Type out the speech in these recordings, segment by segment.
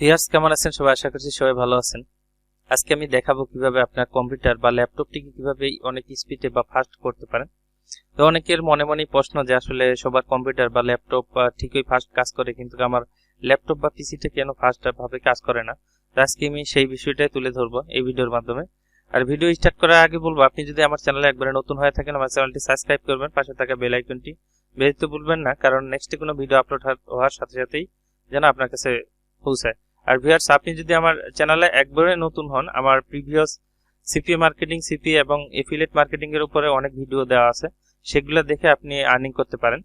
Viewers কেমন আছেন সবাই? আশা করছি সবাই ভালো আছেন। আজকে আমি দেখাবো কিভাবে আপনার কম্পিউটার বা ল্যাপটপটিকে কিভাবে অনেক স্পিডে বা ফাস্ট করতে পারেন। তো অনেকের মনে মনে প্রশ্ন যে আসলে সবার কম্পিউটার বা ল্যাপটপ ঠিকই ফাস্ট কাজ করে, কিন্তু আমার ল্যাপটপ বা পিসিটা কেন ফাস্ট ভাবে কাজ করে না। তো আজকে আমি সেই বিষয়টাই তুলে ধরবো এই ভিডিওর মাধ্যমে। আর ভিডিও স্টার্ট করার আগে বলবো, আপনি যদি আমার চ্যানেলে একবারে নতুন হয়ে থাকেন আমার চ্যানেলটি সাবস্ক্রাইব করবেন, পাশে থাকা বেল আইকনটি বেজতে ভুলবেন না, কারণ নেক্সটে কোনো ভিডিও আপলোড হওয়ার সাথে সাথেই যেন আপনার কাছে পৌঁছায়। আর ভিউয়ার্স, আপনি যদি আমার চ্যানেলে একবারে নতুন হন, আমার প্রিভিয়াস সিপিএ মার্কেটিং, সিপিএ এবং এফিলিয়েট মার্কেটিং এর উপরে অনেক ভিডিও দেওয়া আছে, সেগুলো দেখে আপনি আর্নিং করতে পারেন।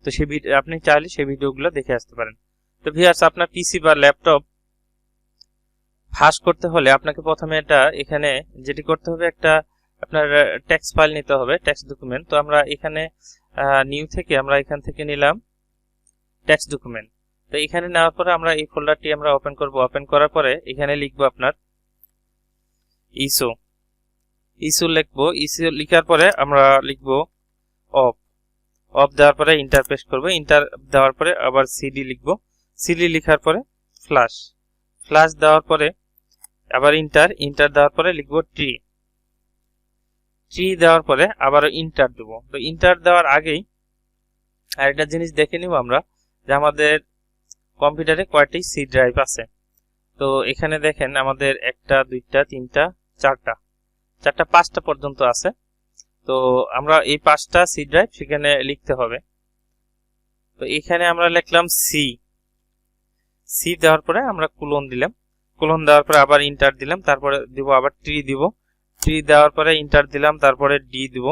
তো সেই আপনি চাইলে সেই ভিডিওগুলো দেখে আসতে পারেন। তো ভিউয়ার্স, আপনার পিসি বা ল্যাপটপ ফাস্ট করতে হলে আপনাকে প্রথমে এখানে যেটি করতে হবে, একটা আপনার টেক্সট ফাইল নিতে হবে, টেক্সট ডকুমেন্ট। তো আমরা এখানে নিউ থেকে আমরা এখান থেকে নিলাম টেক্সট ডকুমেন্ট। তো এখানে নেওয়ার পরে আমরা এই ফোল্ডারটি আমরা ওপেন করব। ওপেন করার পরে এখানে লিখবো আপনার ইস্যু লিখবো। ইস্যু লিখার পরে আমরা লিখবো অফ দেওয়ার পরে ইন্টার প্রেস করবো। ইন্টার দেওয়ার পরে আবার সিডি লিখবো। সিডি লিখার পরে ফ্লাশ দেওয়ার পরে আবার ইন্টার দেওয়ার পরে লিখবো ট্রি দেওয়ার পরে আবার ইন্টার দেবো। তো ইন্টার দেওয়ার আগেই আরেকটা জিনিস দেখে নিব আমরা, যে আমাদের কম্পিউটারে কয়টি সি ড্রাইভ আছে। তো এখানে দেখেন আমাদের 1টা 2টা 3টা 4টা 5টা পর্যন্ত আছে। তো আমরা এই 5টা সি ড্রাইভ সেখানে লিখতে হবে। তো এখানে আমরা লিখলাম সি দেওয়ার পরে আমরা কোলন দিলাম। কোলন দেওয়ার পরে আবার ইন্টার দিলাম, তারপরে দিব আবার ট্রি দেওয়ার পরে ইন্টার দিলাম, তারপরে ডি দিব।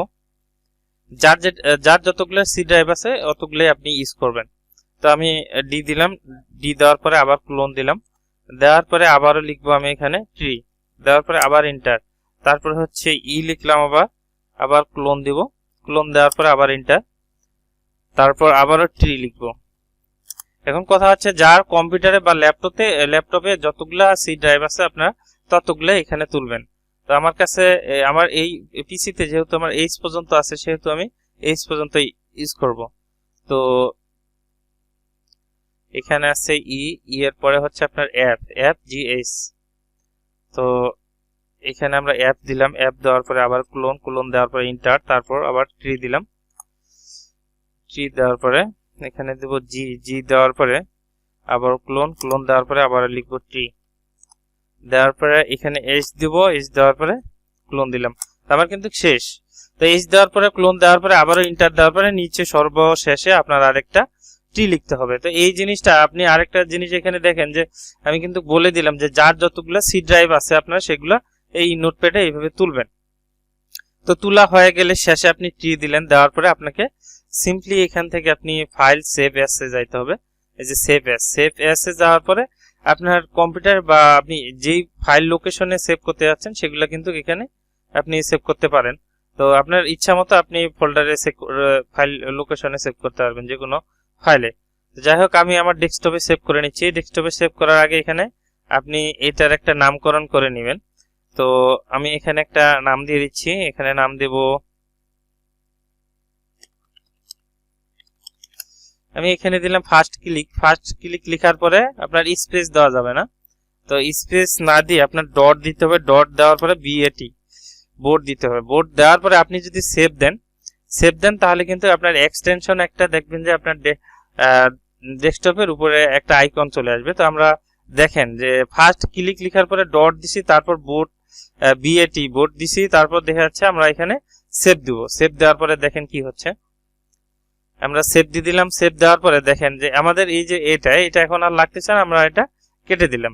যার যতগুলো সি ড্রাইভ আছে অতগুলোই আপনি ইউজ করবেন। তো আমি ডি দিলাম। ডি দেওয়ার পরে আবার কোলন দিলাম, দেওয়ার পরে আবারও লিখবো আমি এখানে ট্রি, দেওয়ার পরে আবার ইন্টার, তারপরে হচ্ছে লিখলাম, আবার ক্লোন দিব। ক্লোন দেওয়ার পরে আবার ইন্টার, তারপর আবারও ট্রি লিখবো। এখন কথা হচ্ছে, যার কম্পিউটারে বা ল্যাপটপে যতগুলা সি ড্রাইভ আছে আপনার ততগুলো এখানে তুলবেন। তো আমার কাছে আমার এই পিসিতে যেহেতু আমার এইচ পর্যন্ত আছে, সেহেতু আমি এইচ পর্যন্ত ইউজ করব। তো এখানে আছে এর পরে হচ্ছে আপনার এফ জিএস। তো এখানে আমরা অ্যাপ দিলাম। অ্যাপ দেওয়ার পরে আবার ক্লোন দেওয়ার পরে ইন্টার, তারপর আবার ট্রি দিলাম। ট্রি দেওয়ার পরে এখানে দেব জি দেওয়ার পরে আবার ক্লোন দেওয়ার পরে আবার লিখবো ট্রি, দেওয়ার পরে এখানে এইচ দিব। এইচ দেওয়ার পরে ক্লোন দিলাম, আমার কিন্তু শেষ। তো এইচ দেওয়ার পরে ক্লোন দেওয়ার পরে আবারও ইন্টার দেওয়ার পরে নিচে সর্বশেষে আপনার আরেকটা ট্রি লিখতে হবে। তো এই জিনিসটা আপনি আরেকটা জিনিস এখানে দেখেন, যে আমি কিন্তু বলে দিলাম যে যার যতগুলো সি ড্রাইভ আছে আপনার সেগুলো এই নোটপ্যাডে এইভাবে তুলবেন। তো তোলা হয়ে গেলে শেষে আপনি ট্রি দিলেন, দেওয়ার পরে আপনাকে সিম্পলি এখান থেকে আপনি ফাইল সেভ অ্যাসে যাইতে হবে। এই যে সেভ অ্যাসে যাওয়ার পরে আপনার কম্পিউটার বা আপনি যেই ফাইল লোকেশনে সেভ করতে যাচ্ছেন সেগুলো কিন্তু এখানে আপনি সেভ করতে পারেন। তো আপনার ইচ্ছা মতো আপনি ফোল্ডারে ফাইল লোকেশনে সেভ করতে পারবেন, যে কোনো ফাইলে। যাই হোক, আমি আমার ডেস্কটপে সেভ করে নিচ্ছি। ডেস্কটপে সেভ করার আগে এখানে আপনি এটার একটা নামকরণ করে নেবেন। তো আমি এখানে একটা নাম দিয়ে দিচ্ছি। এখানে নাম দেব, আমি এখানে দিলাম ফার্স্ট ক্লিক লিখার পরে আপনার স্পেস দেওয়া যাবে না। তো স্পেস না দিয়ে আপনার ডট দিতে হবে। ডট দেওয়ার পরে বিএটি বোর্ড দিতে হবে। বোর্ড দেওয়ার পরে আপনি যদি সেভ দেন তাহলে কিন্তু আপনার এক্সটেনশন একটা দেখবেন যে আপনার ডেস্কটপের উপরে একটা আইকন চলে আসবে। তো আমরা দেখেন যে ফার্স্ট ক্লিক লিখার পরে ডট দিছি, তারপর বোর্ড বিএটি বোর্ড দিছি, তারপর দেখা যাচ্ছে আমরা এখানে সেভ দিব। সেভ দেওয়ার পরে দেখেন কি হচ্ছে, আমরা সেভ দিয়ে দিলাম। সেভ দেওয়ার পরে দেখেন যে আমাদের এই যে এটা এখন আর লাগতেছে না, আমরা এটা কেটে দিলাম।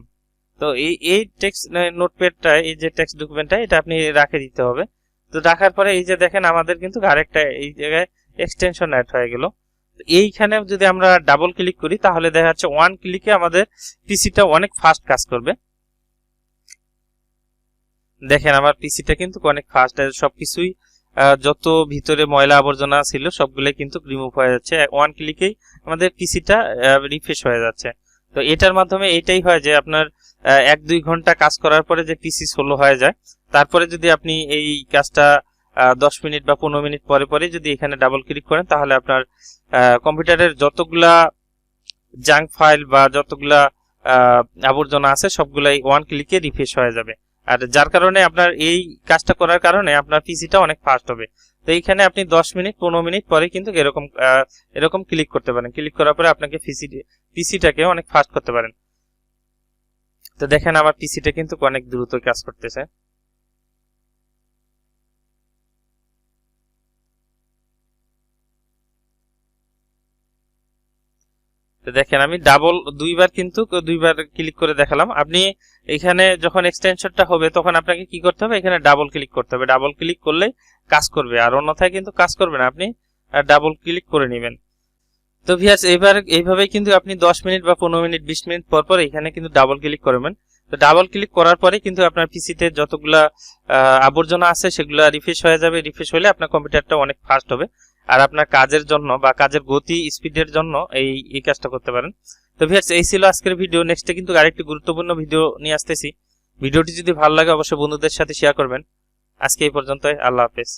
তো এই টেক্সট নোটপ্যাডটা, এই যে টেক্সট ডকুমেন্টটা, এটা আপনি রাখে দিতে হবে। তো রাখার পরে এই যে দেখেন আমাদের কিন্তু আরেকটা এই জায়গায় এক্সটেনশন অ্যাড হয়ে গেল। এইখানে যদি আমরা ডাবল ক্লিক করি তাহলে দেখা যাচ্ছে ওয়ান ক্লিকে আমাদের পিসিটা অনেক ফাস্ট কাজ করবে। দেখেন আমার পিসিটা কিন্তু অনেক ফাস্ট, সবকিছুই যত ভিতরে ময়লা আবর্জনা ছিল সবগুলো কিন্তু রিমুভ হয়ে যাচ্ছে। ওয়ান ক্লিকেই আমাদের পিসিটা রিফ্রেশ হয়ে যাচ্ছে। তো এটার মাধ্যমে এটাই হয় যে আপনার 1-2 ঘন্টা কাজ করার পরে যে পিসি স্লো হয়ে যায়, তারপরে যদি আপনি এই কাজটা 10 মিনিট বা 15 মিনিট পরে যদি এখানে ডাবল ক্লিক করেন তাহলে আপনার কম্পিউটারের যতগুলা জাঙ্ক ফাইল বা যতগুলা আবর্জনা আছে সবগুলাই ওয়ান ক্লিকে রিফ্রেশ হয়ে যাবে। আর যার কারণে আপনার এই কাজটা করার কারণে আপনার পিসিটা অনেক ফাস্ট হবে। তো এইখানে আপনি 10 মিনিট 15 মিনিট পরে কিন্তু এরকম ক্লিক করতে পারেন। ক্লিক করার পরে আপনাকে পিসিটাকে অনেক ফাস্ট করতে পারেন। তো দেখেন আমার পিসিটা কিন্তু অনেক দ্রুত কাজ করতেছে। তো দেখেন আমি দুইবার ক্লিক করে দেখালাম। আপনি এখানে যখন এক্সটেনশনটা হবে তখন আপনাকে কি করতে হবে, এখানে ডাবল ক্লিক করতে হবে। ডাবল ক্লিক করলেই কাজ করবে, আর অন্যথায় কিন্তু কাজ করবে না। আপনি ডাবল ক্লিক করে নেবেন। তো ভিউয়ার্স এইভাবেই কিন্তু আপনি 10 মিনিট বা 15 মিনিট 20 মিনিট পর পর এখানে কিন্তু ডাবল ক্লিক করবেন। তো ডাবল ক্লিক করার পরে কিন্তু আপনার পিসিতে যতগুলা আবর্জনা আছে সেগুলো রিফ্রেশ হয়ে যাবে। রিফ্রেশ হলে আপনার কম্পিউটারটা অনেক ফাস্ট হবে, আর আপনার কাজের জন্য বা কাজের গতি স্পিডের জন্য এই কাজটা করতে পারেন। তো ভিউয়ার্স এই ছিল আজকের ভিডিও। নেক্সটে কিন্তু আরেকটি গুরুত্বপূর্ণ ভিডিও নিয়ে আসতেছি। ভিডিওটি যদি ভালো লাগে অবশ্যই বন্ধুদের সাথে শেয়ার করবেন। আজকে এই পর্যন্তই, আল্লাহ হাফেজ।